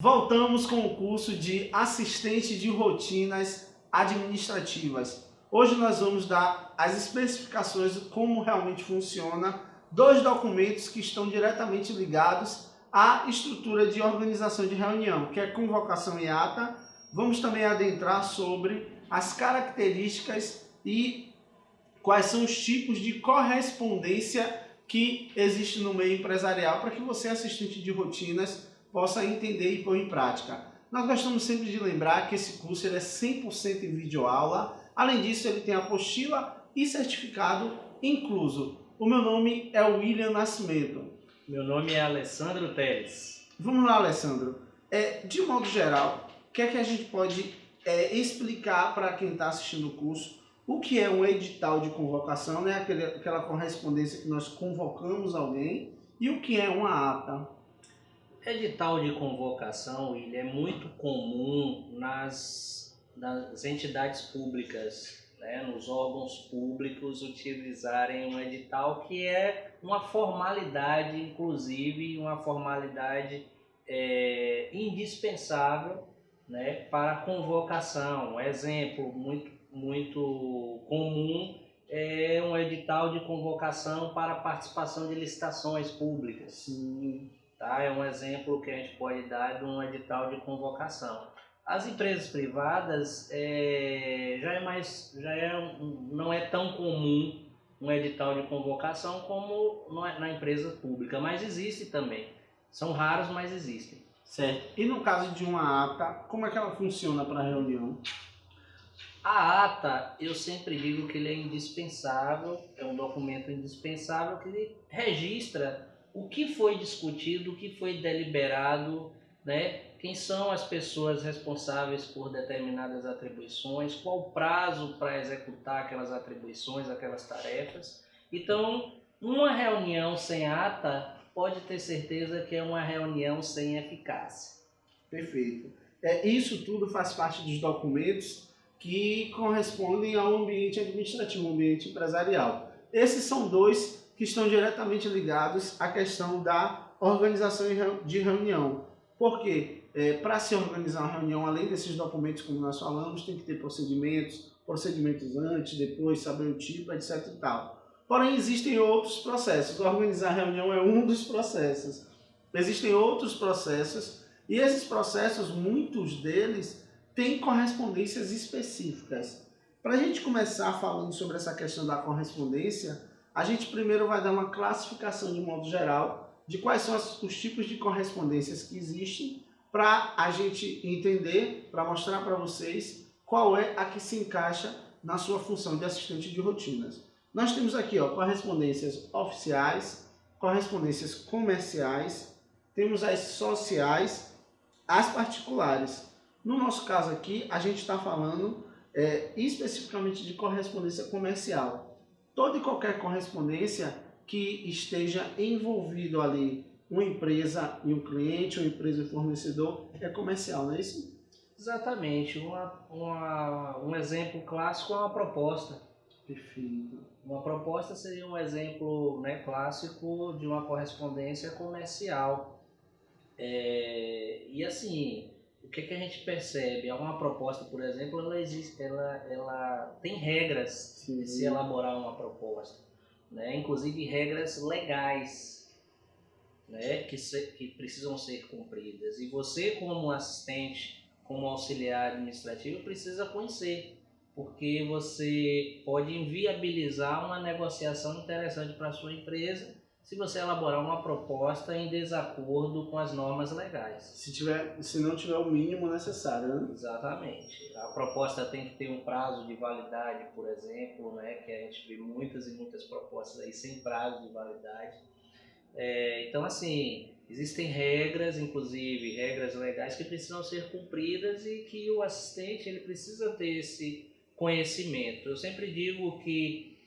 Voltamos com o curso de assistente de rotinas administrativas. Hoje nós vamos dar as especificações de como realmente funciona dois documentos que estão diretamente ligados à estrutura de organização de reunião, que é convocação e ata. Vamos também adentrar sobre as características e quais são os tipos de correspondência que existe no meio empresarial para que você, assistente de rotinas, possa entender e pôr em prática. Nós gostamos sempre de lembrar que esse curso ele é 100% em videoaula. Além disso, ele tem apostila e certificado incluso. O meu nome é William Nascimento. Meu nome é Alessandro Teles. Vamos lá, Alessandro. De modo geral, o que é que a gente pode explicar para quem está assistindo o curso o que é um edital de convocação, né? Aquela correspondência que nós convocamos alguém, e o que é uma ata? Edital de convocação ele é muito comum nas entidades públicas, né, nos órgãos públicos utilizarem um edital que é uma formalidade, inclusive uma formalidade indispensável, né, para a convocação. Um exemplo muito comum é um edital de convocação para participação de licitações públicas. Sim. Tá? É um exemplo que a gente pode dar de um edital de convocação. As empresas privadas não é tão comum um edital de convocação como na empresa pública, mas existe também. São raros, mas existem. Certo. E no caso de uma ata, como é que ela funciona para a reunião? A ata, eu sempre digo que ele é indispensável, é um documento indispensável que ele registra o que foi discutido, o que foi deliberado, né? Quem são as pessoas responsáveis por determinadas atribuições, qual o prazo para executar aquelas atribuições, aquelas tarefas. Então, uma reunião sem ata pode ter certeza que é uma reunião sem eficácia. Perfeito. Isso tudo faz parte dos documentos que correspondem ao ambiente administrativo, ao ambiente empresarial. Esses são dois que estão diretamente ligados à questão da organização de reunião. Por quê? Para se organizar uma reunião, além desses documentos, como nós falamos, tem que ter procedimentos antes, depois, saber o tipo, etc. e tal. Porém, existem outros processos. Organizar a reunião é um dos processos. Existem outros processos, e esses processos, muitos deles, têm correspondências específicas. Para a gente começar falando sobre essa questão da correspondência, a gente primeiro vai dar uma classificação de modo geral de quais são os tipos de correspondências que existem, para a gente entender, para mostrar para vocês qual é a que se encaixa na sua função de assistente de rotinas. Nós temos aqui correspondências oficiais, correspondências comerciais, temos as sociais, as particulares. No nosso caso aqui, a gente está falando especificamente de correspondência comercial. Toda e qualquer correspondência que esteja envolvido ali uma empresa e um cliente, uma empresa e um fornecedor, é comercial, não é isso? Exatamente. Um exemplo clássico é uma proposta. Perfeito. Uma proposta seria um exemplo, né, clássico de uma correspondência comercial. E assim, o que a gente percebe? Uma proposta, por exemplo, ela tem regras. Sim. De se elaborar uma proposta, né? Inclusive regras legais, né, que precisam ser cumpridas. E você, como assistente, como auxiliar administrativo, precisa conhecer, porque você pode inviabilizar uma negociação interessante para a sua empresa se você elaborar uma proposta em desacordo com as normas legais. Se não tiver o mínimo necessário, né? Exatamente. A proposta tem que ter um prazo de validade, por exemplo, né, que a gente vê muitas e muitas propostas aí sem prazo de validade. Então, assim, existem regras, inclusive regras legais que precisam ser cumpridas e que o assistente ele precisa ter esse conhecimento. Eu sempre digo que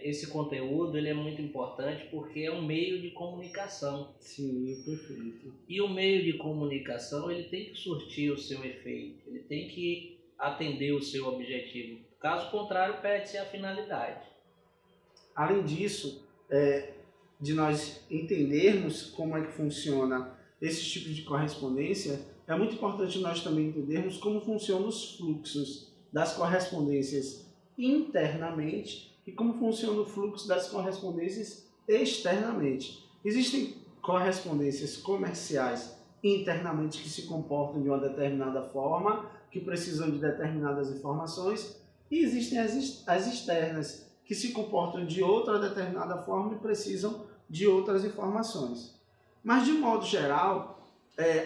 esse conteúdo ele é muito importante porque é um meio de comunicação. Sim, perfeito. E o meio de comunicação ele tem que surtir o seu efeito, ele tem que atender o seu objetivo. Caso contrário, perde-se a finalidade. Além disso, de nós entendermos como é que funciona esses tipos de correspondência, é muito importante nós também entendermos como funcionam os fluxos das correspondências internamente e como funciona o fluxo das correspondências externamente. Existem correspondências comerciais internamente que se comportam de uma determinada forma, que precisam de determinadas informações, e existem as externas, que se comportam de outra determinada forma e precisam de outras informações. Mas, de modo geral,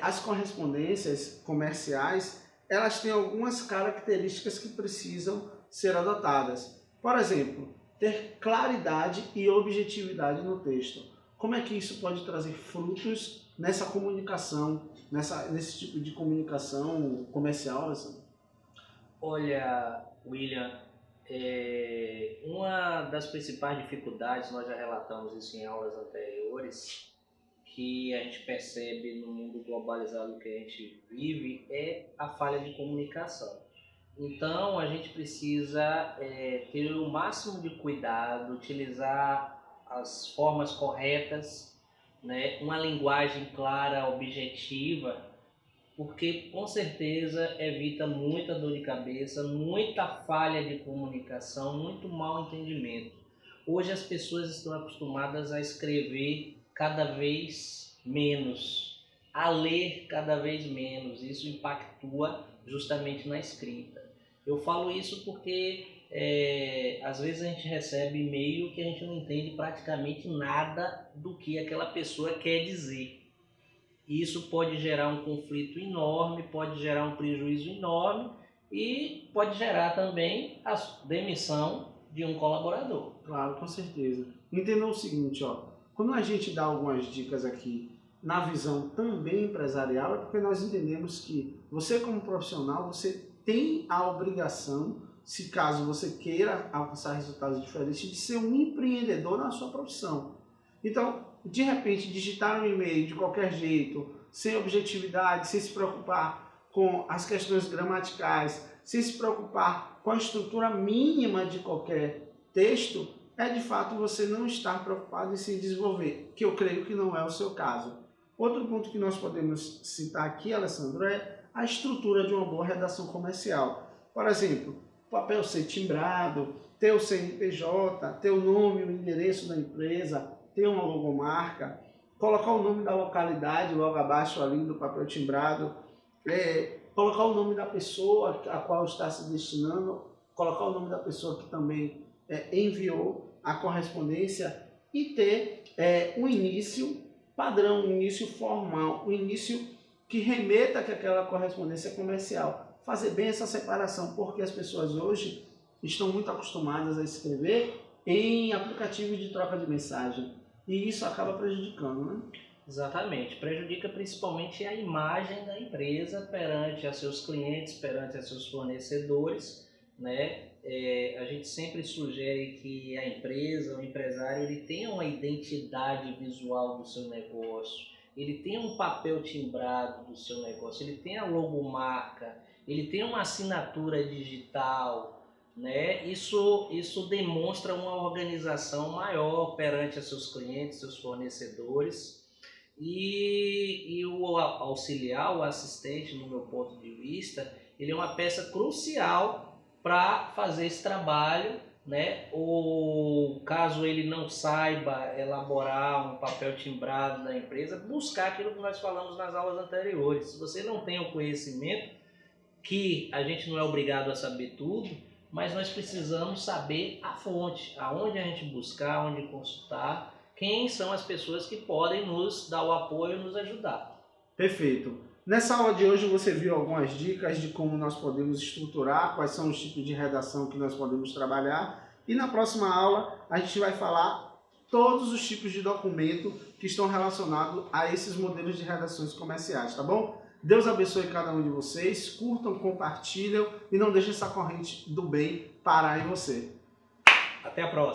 as correspondências comerciais, elas têm algumas características que precisam ser adotadas. Por exemplo, ter claridade e objetividade no texto. Como é que isso pode trazer frutos nessa comunicação, nesse tipo de comunicação comercial, Alessandro? Olha, William, uma das principais dificuldades, nós já relatamos isso em aulas anteriores, que a gente percebe no mundo globalizado que a gente vive, é a falha de comunicação. Então, a gente precisa ter o máximo de cuidado, utilizar as formas corretas, né? Uma linguagem clara, objetiva, porque com certeza evita muita dor de cabeça, muita falha de comunicação, muito mau entendimento. Hoje as pessoas estão acostumadas a escrever cada vez menos, a ler cada vez menos. Isso impactua justamente na escrita. Eu falo isso porque às vezes a gente recebe e-mail que a gente não entende praticamente nada do que aquela pessoa quer dizer. Isso pode gerar um conflito enorme, pode gerar um prejuízo enorme e pode gerar também a demissão de um colaborador. Claro, com certeza. Entendam o seguinte, quando a gente dá algumas dicas aqui na visão também empresarial, é porque nós entendemos que você como profissional, você tem a obrigação, se caso você queira alcançar resultados diferentes, de ser um empreendedor na sua profissão. Então, de repente, digitar um e-mail de qualquer jeito, sem objetividade, sem se preocupar com as questões gramaticais, sem se preocupar com a estrutura mínima de qualquer texto, é de fato você não estar preocupado em se desenvolver, que eu creio que não é o seu caso. Outro ponto que nós podemos citar aqui, Alessandro, é a estrutura de uma boa redação comercial. Por exemplo, o papel ser timbrado, ter o CNPJ, ter o nome, o endereço da empresa, ter uma logomarca, colocar o nome da localidade logo abaixo ali do papel timbrado, colocar o nome da pessoa a qual está se destinando, colocar o nome da pessoa que também enviou a correspondência e ter um início padrão, um início formal, um início que remeta que aquela correspondência comercial. Fazer bem essa separação, porque as pessoas hoje estão muito acostumadas a escrever em aplicativos de troca de mensagem. E isso acaba prejudicando, né? Exatamente. Prejudica principalmente a imagem da empresa perante a seus clientes, perante a seus fornecedores, né? A gente sempre sugere que a empresa, o empresário, ele tenha uma identidade visual do seu negócio, ele tenha um papel timbrado do seu negócio, ele tenha logomarca, ele tenha uma assinatura digital, né? Isso demonstra uma organização maior perante os seus clientes, seus fornecedores, e o auxiliar, o assistente, no meu ponto de vista, ele é uma peça crucial para fazer esse trabalho, né? Ou caso ele não saiba elaborar um papel timbrado da empresa, buscar aquilo que nós falamos nas aulas anteriores. Se você não tem o conhecimento, que a gente não é obrigado a saber tudo, mas nós precisamos saber a fonte, aonde a gente buscar, onde consultar, quem são as pessoas que podem nos dar o apoio e nos ajudar. Perfeito. Nessa aula de hoje você viu algumas dicas de como nós podemos estruturar, quais são os tipos de redação que nós podemos trabalhar, e na próxima aula a gente vai falar todos os tipos de documento que estão relacionados a esses modelos de redações comerciais, tá bom? Deus abençoe cada um de vocês, curtam, compartilham e não deixem essa corrente do bem parar em você. Até a próxima.